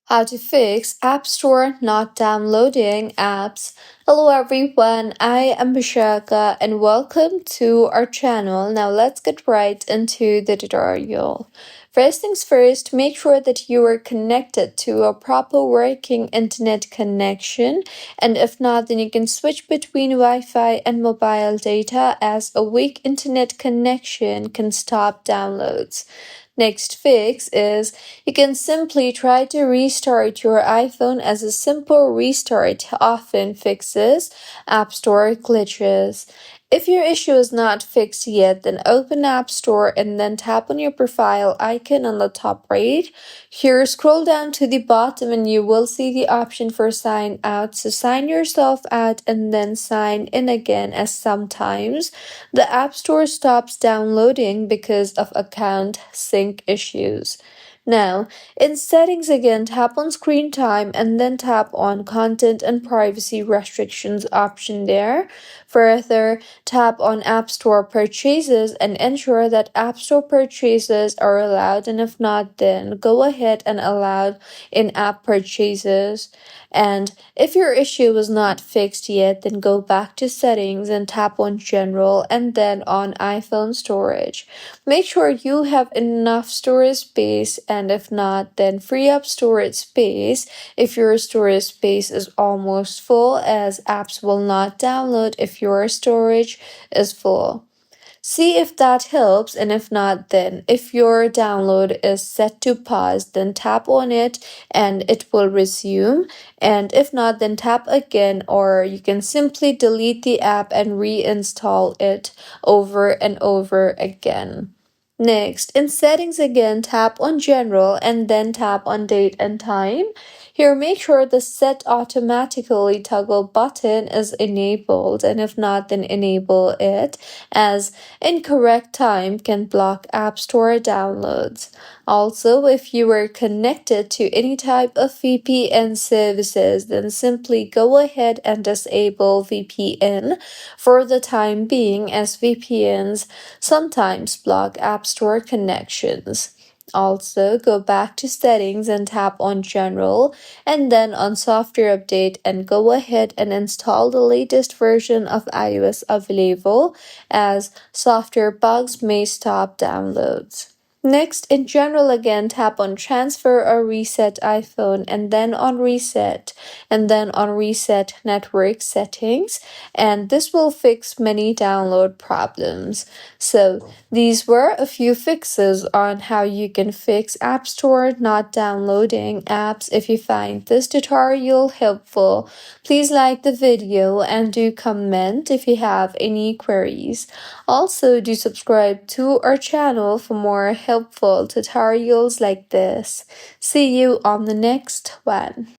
How to fix App Store not downloading apps. Hello everyone, I am Bishaka and welcome to our channel. Now let's get right into the tutorial. First things first, make sure that you are connected to a proper working internet connection, and if not, then you can switch between Wi-Fi and mobile data, as a weak internet connection can stop downloads. Next fix is you can simply try to restart your iPhone, as a simple restart often fixes App Store glitches. If your issue is not fixed yet, then open App Store and then tap on your profile icon on the top right. Here, scroll down to the bottom and you will see the option for sign out. So sign yourself out and then sign in again, as sometimes the App Store stops downloading because of account sync issues. Now, in settings again, tap on screen time and then tap on content and privacy restrictions option there. Further, tap on App Store purchases and ensure that App Store purchases are allowed, and if not, then go ahead and allow in-app purchases. And if your issue is not fixed yet, then go back to settings and tap on general and then on iPhone storage. Make sure you have enough storage space, and if not, then free up storage space if your storage space is almost full, as apps will not download if your storage is full. See if that helps, and if not, then if your download is set to pause, then tap on it and it will resume. And if not, then tap again, or you can simply delete the app and reinstall it over and over again. Next, in settings again, tap on general and then tap on date and time. Here, make sure the set automatically toggle button is enabled, and if not, then enable it, as incorrect time can block App Store downloads. Also, if you are connected to any type of VPN services, then simply go ahead and disable VPN for the time being, as VPNs sometimes block App Store connections. Also, go back to settings and tap on general and then on software update, and go ahead and install the latest version of iOS available, as software bugs may stop downloads. Next, in general again, tap on transfer or reset iPhone and then on reset and then on reset network settings, and this will fix many download problems. So these were a few fixes on how you can fix App Store not downloading apps. If you find this tutorial helpful, please like the video and do comment if you have any queries. Also, do subscribe to our channel for more helpful tutorials like this. See you on the next one.